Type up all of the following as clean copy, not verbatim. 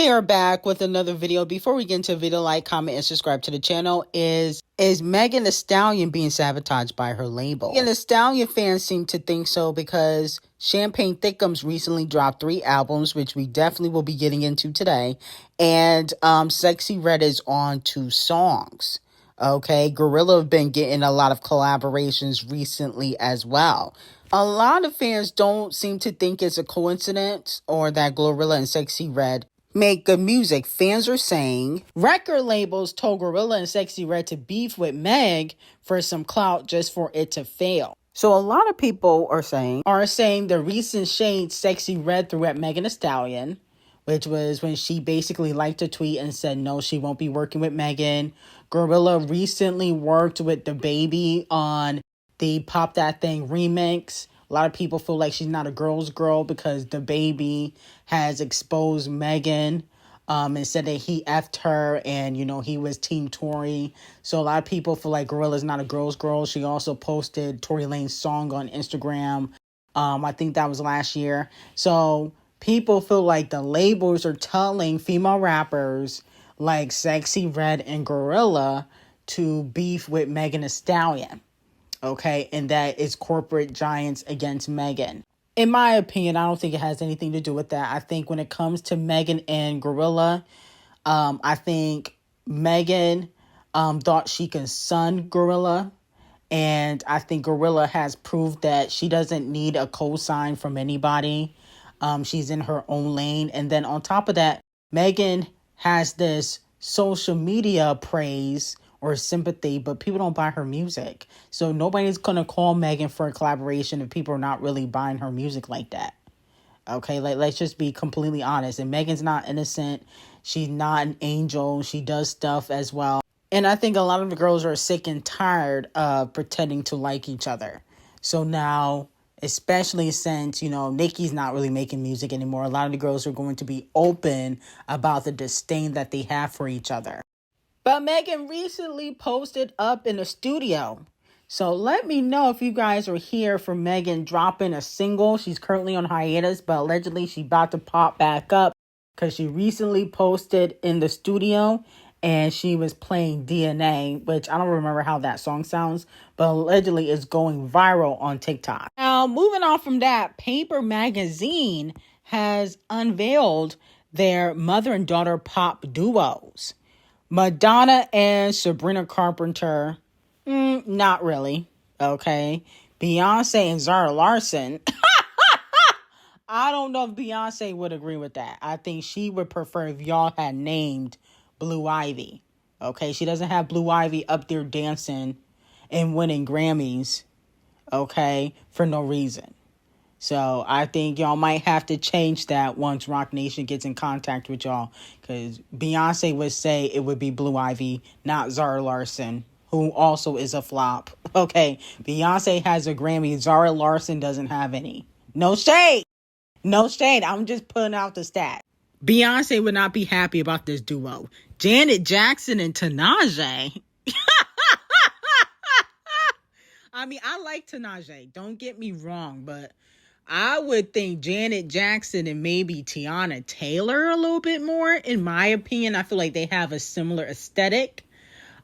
We are back with another video. Before we get into the video, like, comment, and subscribe to the channel. Is Megan Thee Stallion being sabotaged by her label? Megan Thee Stallion fans seem to think so because Champagne Thickums recently dropped 3 albums, which we definitely will be getting into today. And Sexy Red is on 2 songs. Okay, Gorilla have been getting a lot of collaborations recently as well. A lot of fans don't seem to think it's a coincidence or that Gorilla and Sexy Red make good music. Fans are saying record labels told Gorilla and Sexy Red to beef with Meg for some clout just for it to fail. So a lot of people are saying the recent shade Sexy Red threw at Megan Thee Stallion, which was when she basically liked a tweet and said no, she won't be working with Megan. Gorilla recently worked with DaBaby on the Pop That Thing remix. A lot of people feel like she's not a girl's girl because DaBaby has exposed Megan and said that he effed her and, you know, he was Team Tory. So a lot of people feel like Gorilla's not a girl's girl. She also posted Tory Lanez's song on Instagram. I think that was last year. So people feel like the labels are telling female rappers like Sexy Red and Gorilla to beef with Megan Thee Stallion. Okay, and that is corporate giants against Megan. In my opinion, I don't think it has anything to do with that. I think when it comes to Megan and Gorilla, I think Megan thought she could sun Gorilla. And I think Gorilla has proved that she doesn't need a cosign from anybody. She's in her own lane. And then on top of that, Megan has this social media praise or sympathy, but people don't buy her music. So nobody's going to call Megan for a collaboration if people are not really buying her music like that. Okay, let's just be completely honest. And Megan's not innocent. She's not an angel. She does stuff as well. And I think a lot of the girls are sick and tired of pretending to like each other. So now, especially since, you know, Nicki's not really making music anymore, a lot of the girls are going to be open about the disdain that they have for each other. But Megan recently posted up in the studio. So let me know if you guys are here for Megan dropping a single. She's currently on hiatus, but allegedly she's about to pop back up because she recently posted in the studio and she was playing DNA, which I don't remember how that song sounds, but allegedly it's going viral on TikTok. Now, moving on from that, Paper Magazine has unveiled their mother and daughter pop duos. Madonna and Sabrina Carpenter, not really, okay? Beyonce and Zara Larsson, I don't know if Beyonce would agree with that. I think she would prefer if y'all had named Blue Ivy, okay? She doesn't have Blue Ivy up there dancing and winning Grammys, okay, for no reason. So I think y'all might have to change that once Rock Nation gets in contact with y'all. Because Beyonce would say it would be Blue Ivy, not Zara Larsson, who also is a flop. Okay, Beyonce has a Grammy. Zara Larsson doesn't have any. No shade. No shade. I'm just putting out the stat. Beyonce would not be happy about this duo. Janet Jackson and Tinashe. I mean, I like Tinashe. Don't get me wrong, but I would think Janet Jackson and maybe Tiana Taylor a little bit more. In my opinion, I feel like they have a similar aesthetic.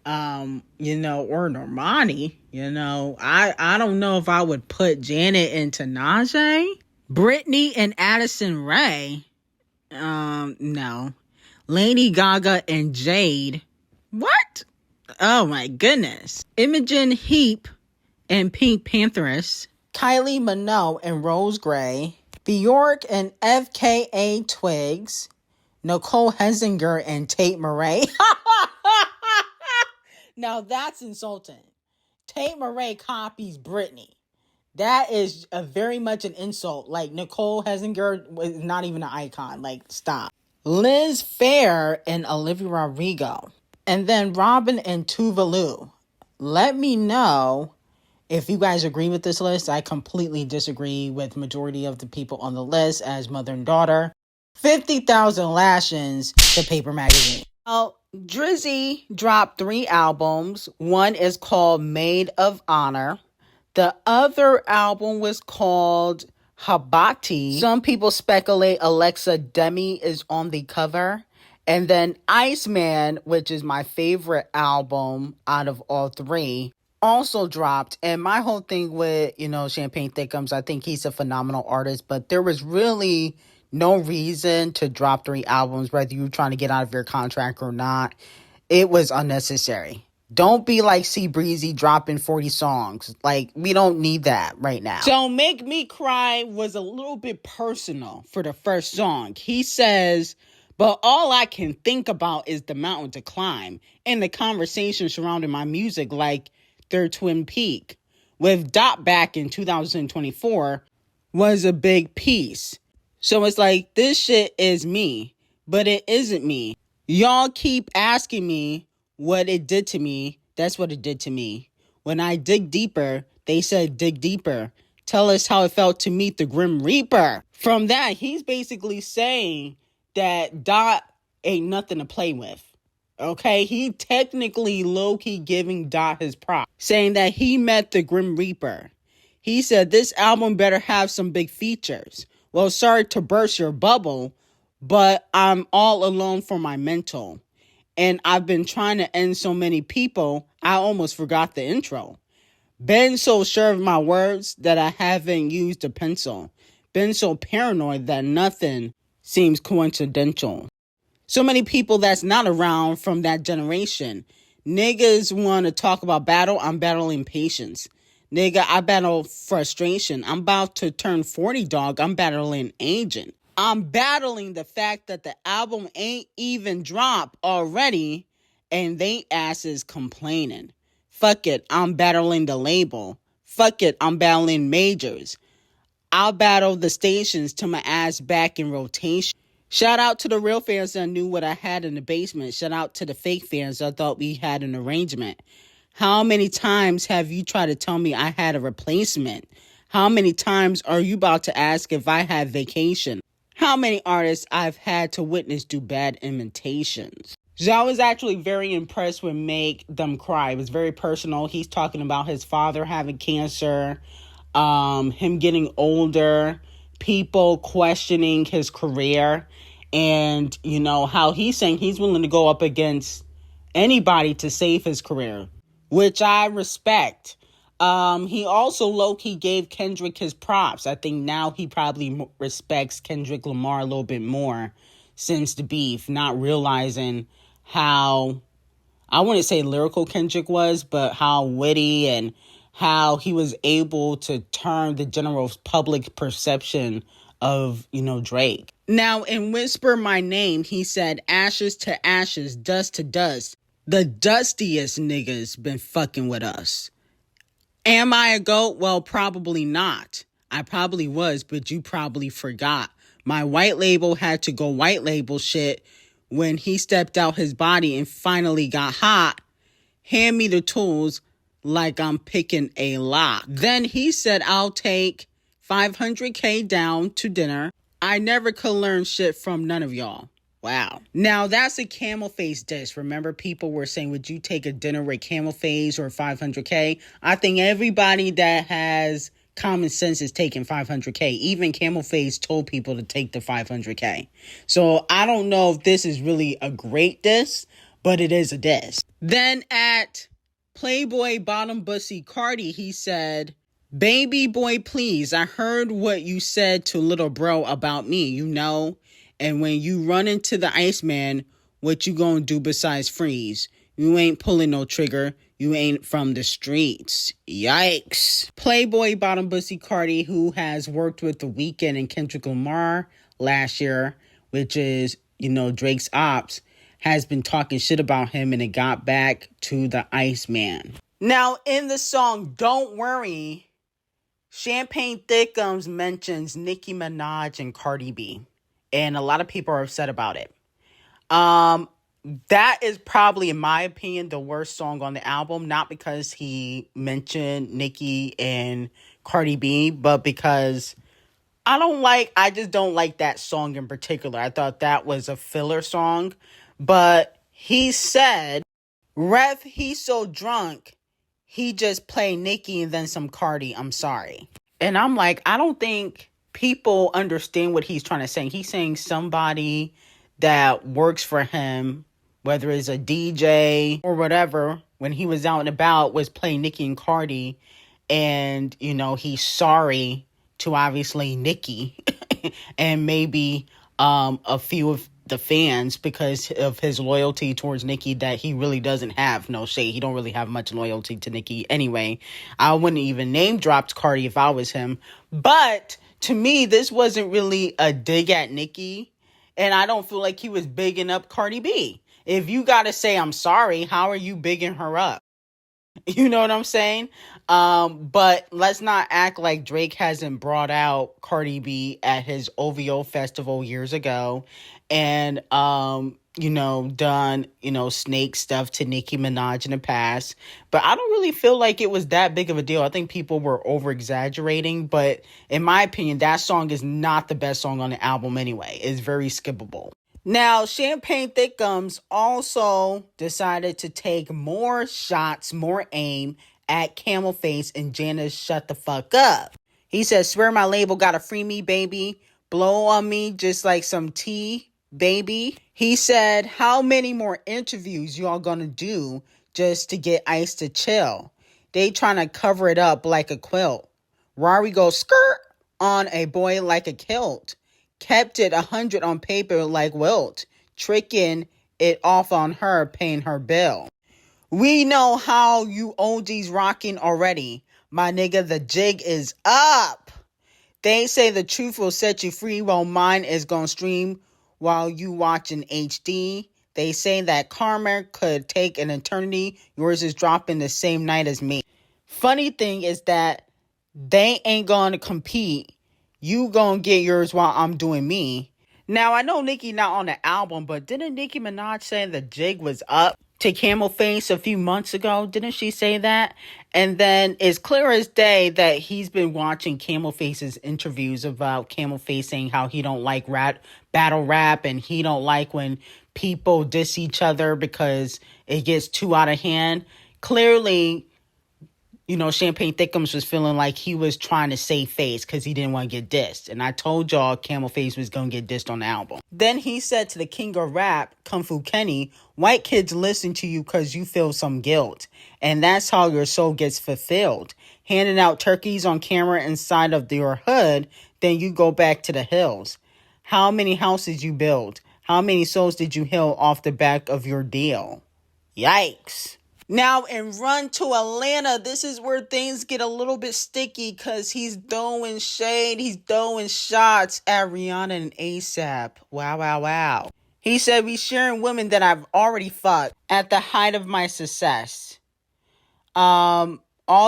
You know, or Normani, you know. I don't know if I would put Janet and Tinashe. Britney and Addison Rae. No. Lady Gaga and Jade. What? Oh my goodness. Imogen Heap and Pink Pantheress. Kylie Minogue and Rose Gray, Bjork and FKA Twigs, Nicole Hessinger and Tate Murray. Now that's insulting. Tate Murray copies Britney. That is very much an insult. Like, Nicole Hessinger was not even an icon. Like, stop. Liz Phair and Olivia Rodrigo. And then Robin and Tuvalu. Let me know if you guys agree with this list. I completely disagree with majority of the people on the list as mother and daughter. 50,000 lashings to Paper Magazine. Now, Drizzy dropped 3 albums. One is called Maid of Honor. The other album was called Habati. Some people speculate Alexa Demi is on the cover. And then Iceman, which is my favorite album out of all three, also dropped. And my whole thing with, Champagne Thickums, I think he's a phenomenal artist, but there was really no reason to drop 3 albums, whether you're trying to get out of your contract or not. It was unnecessary. Don't be like C Breezy dropping 40 songs. Like, we don't need that right now. So Make Me Cry was a little bit personal for the first song. He says, but all I can think about is the mountain to climb and the conversation surrounding my music like their Twin Peak. With Dot back in 2024 was a big piece. So it's like, this shit is me, but it isn't me. Y'all keep asking me what it did to me. That's what it did to me. When I dig deeper, they said dig deeper. Tell us how it felt to meet the Grim Reaper. From that, he's basically saying that Dot ain't nothing to play with. Okay, he technically low-key giving Dot his props, saying that he met the Grim Reaper. He said this album better have some big features. Well, sorry to burst your bubble, but I'm all alone for my mental. And I've been trying to end so many people, I almost forgot the intro. Been so sure of my words that I haven't used a pencil. Been so paranoid that nothing seems coincidental. So many people that's not around from that generation. Niggas want to talk about battle. I'm battling patience. Nigga, I battle frustration. I'm about to turn 40, dog. I'm battling agent. I'm battling the fact that the album ain't even dropped already and they asses complaining. Fuck it, I'm battling the label. Fuck it, I'm battling majors. I'll battle the stations till my ass back in rotation. Shout out to the real fans that knew what I had in the basement. Shout out to the fake fans that thought we had an arrangement. How many times have you tried to tell me I had a replacement? How many times are you about to ask if I had vacation? How many artists I've had to witness do bad imitations? So I was actually very impressed with Make Them Cry. It was very personal. He's talking about his father having cancer, him getting older, people questioning his career, and, how he's saying he's willing to go up against anybody to save his career, which I respect. He also low-key gave Kendrick his props. I think now he probably respects Kendrick Lamar a little bit more since the beef, not realizing how, I wouldn't say lyrical Kendrick was, but how witty and how he was able to turn the general public perception of, Drake. Now, in Whisper My Name, he said, ashes to ashes, dust to dust. The dustiest niggas been fucking with us. Am I a GOAT? Well, probably not. I probably was, but you probably forgot. My white label had to go white label shit when he stepped out his body and finally got hot. Hand me the tools like I'm picking a lock. Then he said, I'll take $500K down to dinner. I never could learn shit from none of y'all. Wow. Now, that's a Camel Face diss. Remember, people were saying, would you take a dinner with Camel Face or $500K? I think everybody that has common sense is taking $500K. Even Camel Face told people to take the $500K. So I don't know if this is really a great diss, but it is a diss. Then at Playboy Bottom Bussy Cardi, he said, baby boy, please, I heard what you said to little bro about me, And when you run into the Iceman, what you gonna do besides freeze? You ain't pulling no trigger. You ain't from the streets. Yikes. Playboy Bottom Bussy Cardi, who has worked with The Weeknd and Kendrick Lamar last year, which is, Drake's ops, has been talking shit about him, and it got back to the Iceman. Now, in the song Don't Worry, Champagne Thickums mentions Nicki Minaj and Cardi B. And a lot of people are upset about it. That is probably, in my opinion, the worst song on the album. Not because he mentioned Nicki and Cardi B, but because I just don't like that song in particular. I thought that was a filler song. But he said, Ref, he's so drunk, he just played Nicki and then some Cardi. I'm sorry. And I'm like, I don't think people understand what he's trying to say. He's saying somebody that works for him, whether it's a DJ or whatever, when he was out and about, was playing Nicki and Cardi. And, you know, he's sorry to obviously Nicki and maybe a few of the fans because of his loyalty towards Nicki that he really doesn't have. No shade. He don't really have much loyalty to Nicki anyway. I wouldn't even name dropped Cardi if I was him. But to me, this wasn't really a dig at Nicki. And I don't feel like he was bigging up Cardi B. If you got to say, I'm sorry, how are you bigging her up? You know what I'm saying? But let's not act like Drake hasn't brought out Cardi B at his OVO festival years ago and, you know, done, you know, snake stuff to Ckiminaj in the past. But I don't really feel like it was that big of a deal. I think people were over exaggerating. But in my opinion, that song is not the best song on the album anyway. It's very skippable. Now, Champagne Thickums also decided to take more shots, more aim at Camel Face and Janice Shut the Fuck Up. He said, swear my label gotta free me, baby. Blow on me just like some tea, baby. He said, how many more interviews y'all gonna do just to get Ice to chill? They trying to cover it up like a quilt. Rari goes skirt on a boy like a kilt. Kept it 100 on paper like Wilt, tricking it off on her, paying her bill. We know how you OGs rocking already. My nigga, the jig is up. They say the truth will set you free while mine is gonna stream while you watching HD. They say that karma could take an eternity. Yours is dropping the same night as me. Funny thing is that they ain't gonna compete. You gonna get yours while I'm doing me. Now, I know Nicki not on the album, but didn't Ckiminaj say the jig was up to Camel Face a few months ago? Didn't she say that? And then it's clear as day that he's been watching Camel Face's interviews about Camel Face saying how he don't like battle rap and he don't like when people diss each other because it gets too out of hand. Clearly, you know, Champagne Thickums was feeling like he was trying to save face because he didn't want to get dissed. And I told y'all Camel Face was going to get dissed on the album. Then he said to the king of rap, Kung Fu Kenny, white kids listen to you because you feel some guilt. And that's how your soul gets fulfilled. Handing out turkeys on camera inside of your hood, then you go back to the hills. How many houses you build? How many souls did you heal off the back of your deal? Yikes. Now, in Run to Atlanta, this is where things get a little bit sticky because he's throwing shade. He's throwing shots at Rihanna and ASAP. Wow, wow, wow. He said, we sharing women that I've already fucked at the height of my success. All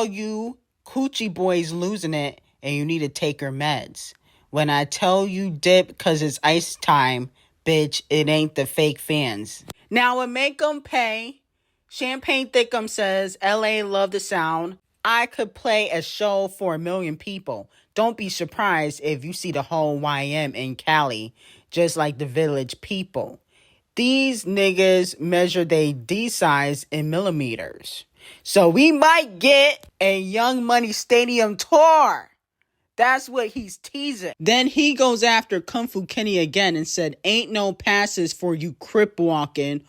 you coochie boys losing it and you need to take your meds. When I tell you dip because it's ice time, bitch, it ain't the fake fans. Now, it make them pay. Champagne Thickums says, LA love the sound. I could play a show for 1 million people. Don't be surprised if you see the whole YM in Cali, just like the village people. These niggas measure they D size in millimeters. So we might get a Young Money Stadium tour. That's what he's teasing. Then he goes after Kung Fu Kenny again and said, ain't no passes for you crip walking.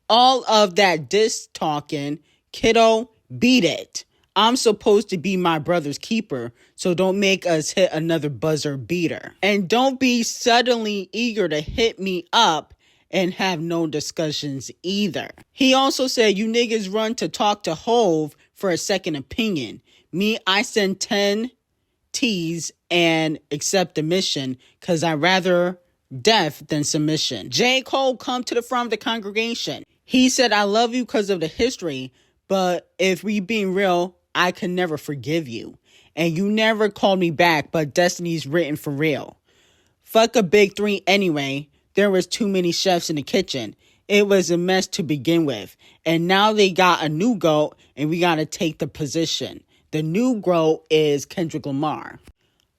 All of that diss talking, kiddo, beat it. I'm supposed to be my brother's keeper, so don't make us hit another buzzer beater. And don't be suddenly eager to hit me up and have no discussions either. He also said, you niggas run to talk to Hove for a second opinion. Me, I send 10 T's and accept the mission because I rather death than submission. J. Cole come to the front of the congregation. He said, I love you because of the history, but if we being real, I could never forgive you. And you never called me back, but destiny's written for real. Fuck a big 3 anyway. There was too many chefs in the kitchen. It was a mess to begin with. And now they got a new GOAT, and we got to take the position. The new GOAT is Kendrick Lamar.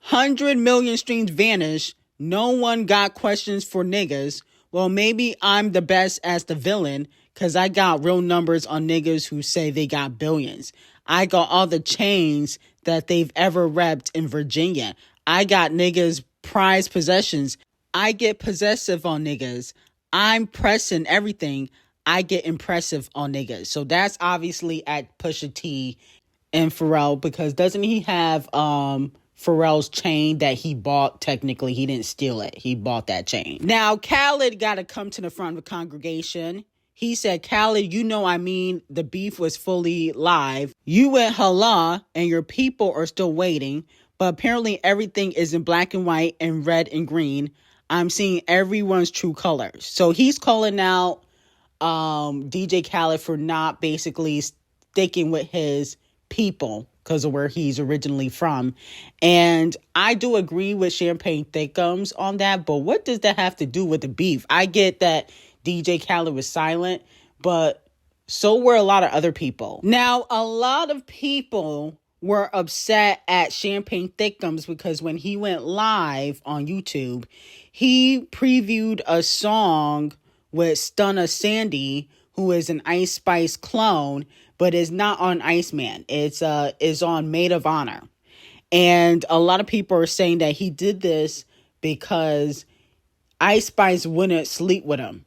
100 million streams vanish. No one got questions for niggas. Well, maybe I'm the best as the villain because I got real numbers on niggas who say they got billions. I got all the chains that they've ever repped in Virginia. I got niggas prized possessions. I get possessive on niggas. I'm pressing everything. I get impressive on niggas. So that's obviously at Pusha T and Pharrell, because doesn't he have Pharrell's chain that he bought? Technically, he didn't steal it. He bought that chain. Now, Khaled got to come to the front of the congregation. He said, Khaled, the beef was fully live. You went halal and your people are still waiting. But apparently everything is in black and white and red and green. I'm seeing everyone's true colors. So he's calling out DJ Khaled for not basically sticking with his people because of where he's originally from. And I do agree with Champagne Thickums on that, but what does that have to do with the beef? I get that DJ Khaled was silent, but so were a lot of other people. Now, a lot of people were upset at Champagne Thickums because when he went live on YouTube, he previewed a song with Stunna Sandy, who is an Ice Spice clone, but is not on Iceman. It's is on Maid of Honor. And a lot of people are saying that he did this because Ice Spice wouldn't sleep with him.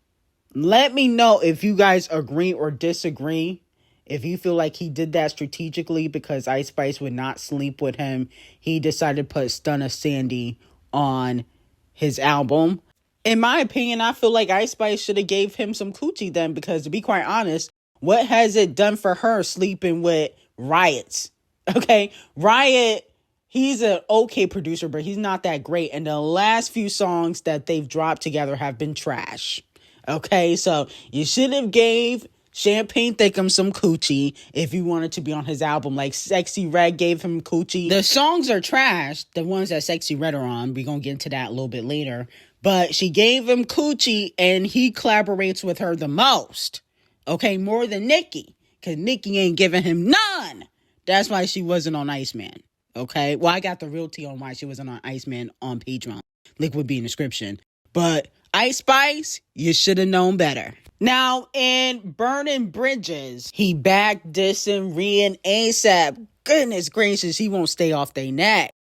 Let me know if you guys agree or disagree. If you feel like he did that strategically because Ice Spice would not sleep with him, he decided to put Stunna Sandy on his album. In my opinion, I feel like Ice Spice should have gave him some coochie then, because to be quite honest, what has it done for her sleeping with Riot's? Okay, Riot, he's an okay producer, but he's not that great. And the last few songs that they've dropped together have been trash. Okay, so you should have gave Champagne Thickums some coochie if you wanted to be on his album. Like Sexy Red gave him coochie. The songs are trash, the ones that Sexy Red are on. We're going to get into that a little bit later. But she gave him coochie and he collaborates with her the most. Okay, more than Nicki. Because Nicki ain't giving him none. That's why she wasn't on Iceman. Okay, well, I got the real tea on why she wasn't on Iceman on Patreon. Link would be in the description. But Ice Spice, you should have known better. Now, in Burning Bridges, he back dissing Rhea and ASAP. Goodness gracious, he won't stay off their neck.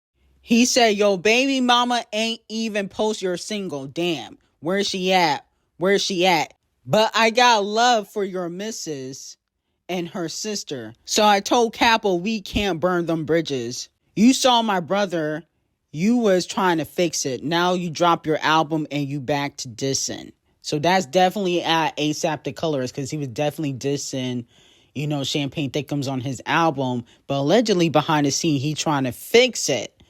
He said, yo, baby mama ain't even post your single. Damn, where's she at? Where's she at? But I got love for your missus and her sister. So I told Capo we can't burn them bridges. You saw my brother. You was trying to fix it. Now you drop your album and you back to dissing. So that's definitely at ASAP the Colorist, because he was definitely dissing, Champagne Thickums on his album. But allegedly behind the scene, he trying to fix it.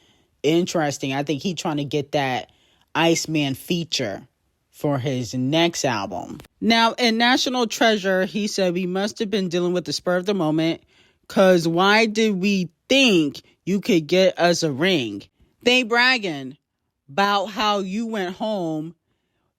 Interesting. I think he trying to get that Iceman feature for his next album. Now, in National Treasure, he said, we must have been dealing with the spur of the moment, because why did we think you could get us a ring? They bragging about how you went home.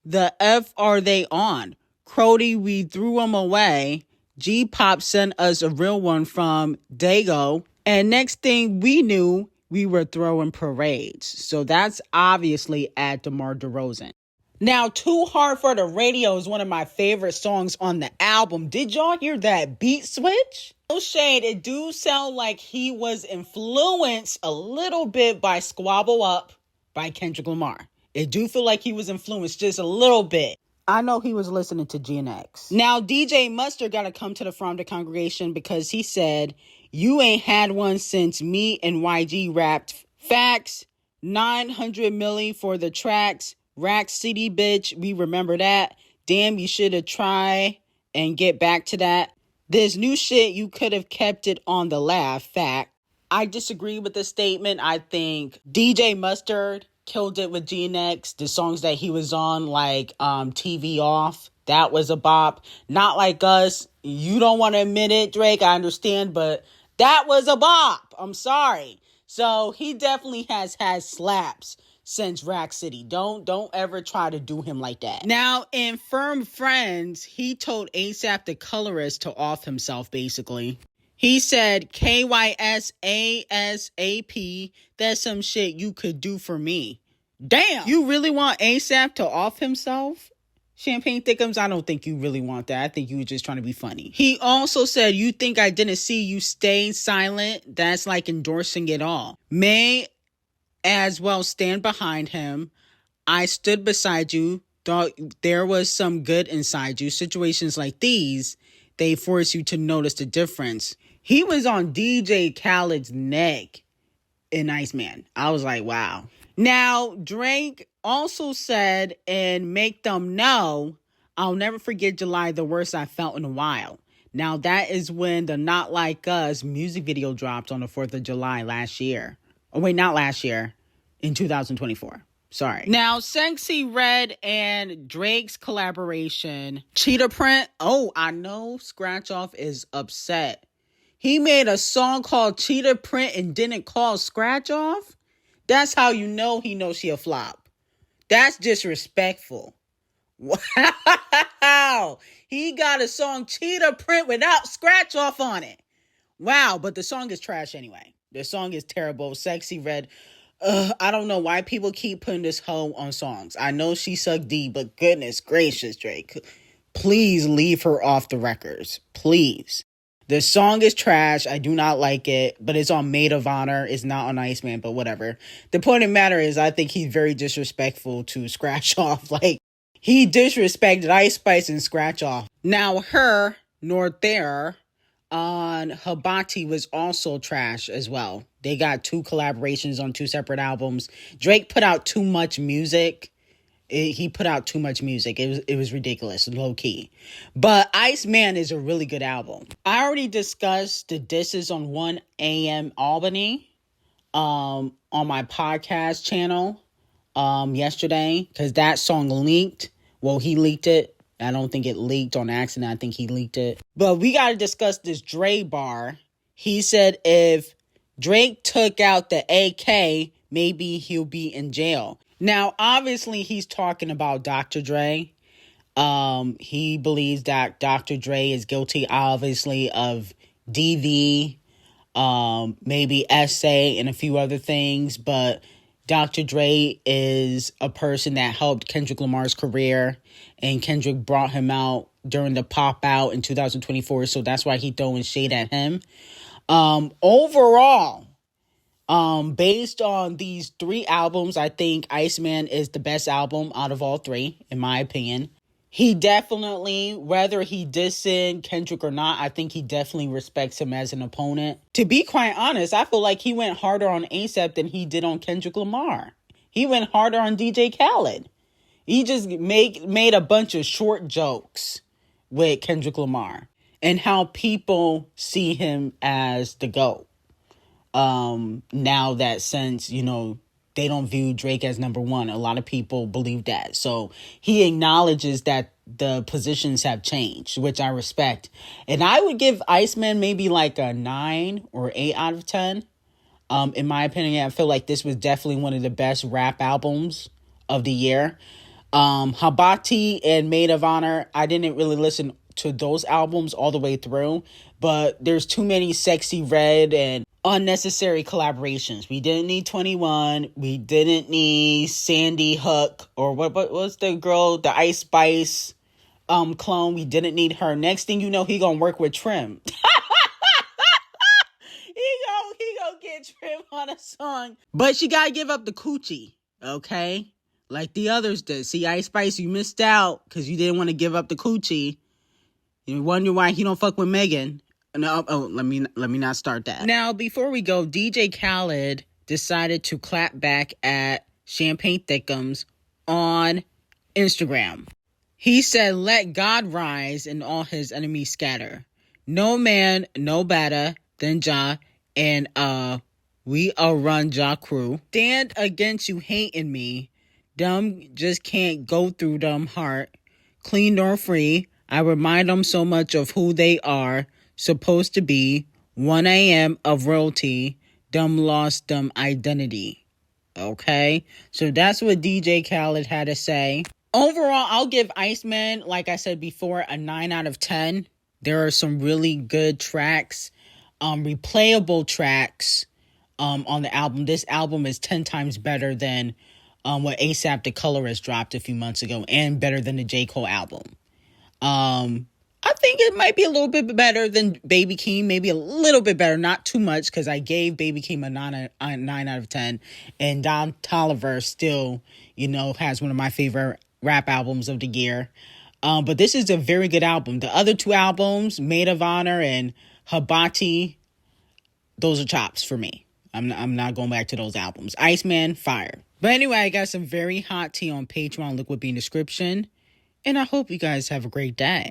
The F are they on? Crody, we threw them away. G-Pop sent us a real one from Dago. And next thing we knew, we were throwing parades. So that's obviously at DeMar DeRozan. Now, Too Hard for the Radio is one of my favorite songs on the album. Did y'all hear that beat switch? No shade, it do sound like he was influenced a little bit by Squabble Up by Kendrick Lamar. It do feel like he was influenced just a little bit. I know he was listening to GNX. Now, DJ Mustard got to come to the front of the congregation because he said, you ain't had one since me and YG rapped. Facts, 900 million for the tracks. Rack City, bitch, we remember that. Damn, you should have tried and get back to that. This new shit, you could have kept it on the laugh. Fact. I disagree with the statement. I think DJ Mustard killed it with GNX. The songs that he was on, like TV Off, that was a bop. Not Like Us. You don't want to admit it, Drake. I understand, but that was a bop. I'm sorry. So he definitely has had slaps since Rack City. Don't ever try to do him like that. Now, in Firm Friends, he told ASAP the Colorist to off himself, basically. He said, KYSASAP, that's some shit you could do for me. Damn! You really want ASAP to off himself? Champagne Thickums, I don't think you really want that. I think you were just trying to be funny. He also said, you think I didn't see you stay silent? That's like endorsing it all. May as well stand behind him. I stood beside you. thought there was some good inside you. Situations like these, they force you to notice the difference. He was on DJ Khaled's neck in Iceman. I was like, wow. Now, Drake also said in Make Them Know, I'll never forget July, the worst I felt in a while. Now, that is when the Not Like Us music video dropped on the 4th of July last year. Oh, wait, not last year. In 2024. Sorry. Now, Sexy Red and Drake's collaboration, Cheetah Print. Oh, I know Scratch Off is upset. He made a song called Cheetah Print and didn't call Scratch Off? That's how you know he knows she a flop. That's disrespectful. Wow. He got a song Cheetah Print without Scratch Off on it. Wow, but the song is trash anyway. The song is terrible. Sexy Red. I don't know why people keep putting this hoe on songs. I know she sucked D, but goodness gracious, Drake. Please leave her off the records. Please. The song is trash. I do not like it, but it's on Maid of Honor. It's not on Iceman, but whatever. The point of the matter is I think he's very disrespectful to Scratch Off. Like, he disrespected Icespxce and Scratch Off. Now, her, nor there, on Habati was also trash as well. They got 2 collaborations on 2 separate albums. Drake put out too much music. He put out too much music. It was ridiculous, low key. But Iceman is a really good album. I already discussed the disses on 1 AM Albany on my podcast channel yesterday, because that song leaked. Well, he leaked it. I don't think it leaked on accident. I think he leaked it. But we got to discuss this Dre bar. He said if Drake took out the AK, maybe he'll be in jail. Now, obviously, he's talking about Dr. Dre. He believes that Dr. Dre is guilty, obviously, of DV, maybe SA, and a few other things. But Dr. Dre is a person that helped Kendrick Lamar's career, and Kendrick brought him out during the pop out in 2024, so that's why he throwing shade at him. Overall, based on these 3 albums, I think Iceman is the best album out of all 3, in my opinion. He definitely, whether he dissing Kendrick or not, I think he definitely respects him as an opponent. To be quite honest, I feel like he went harder on A$AP than he did on Kendrick Lamar. He went harder on DJ Khaled. He just made a bunch of short jokes with Kendrick Lamar and how people see him as the GOAT. Now that since, they don't view Drake as number 1. A lot of people believe that. So he acknowledges that the positions have changed, which I respect. And I would give Iceman maybe like a 9 or 8 out of 10. In my opinion, I feel like this was definitely one of the best rap albums of the year. Habati and Maid of Honor, I didn't really listen to those albums all the way through, but there's too many Sexy Red and unnecessary collaborations. We didn't need 21. We didn't need Sandy Hook, or what was the girl, the Icespxce clone. We didn't need her. Next thing you know, he gonna work with Trim. he gonna get Trim on a song. But she gotta give up the coochie, okay? Like the others did. See, Icespxce, you missed out because you didn't want to give up the coochie. You wonder why he don't fuck with Megan. No, let me not start that. Now, before we go, DJ Khaled decided to clap back at Champagne Thickums on Instagram. He said, "Let God rise and all his enemies scatter. No man, no better than Jah, and we all run Jah crew. Stand against you hating me. Them just can't go through them heart. Clean nor free. I remind them so much of who they are supposed to be. 1 AM of royalty. Them lost them identity." Okay? So that's what DJ Khaled had to say. Overall, I'll give Iceman, like I said before, a 9 out of 10. There are some really good tracks, replayable tracks on the album. This album is 10 times better than what A$AP The Colorist dropped a few months ago, and better than the J. Cole album. I think it might be a little bit better than Baby Keem, maybe a little bit better, not too much, because I gave Baby Keem a 9 out of 10, and Don Toliver still, has one of my favorite rap albums of the year. But this is a very good album. The other two albums, Maid of Honor and Habati, those are chops for me. I'm not going back to those albums. Iceman, fire. But anyway, I got some very hot tea on Patreon. Link will be in the description. And I hope you guys have a great day.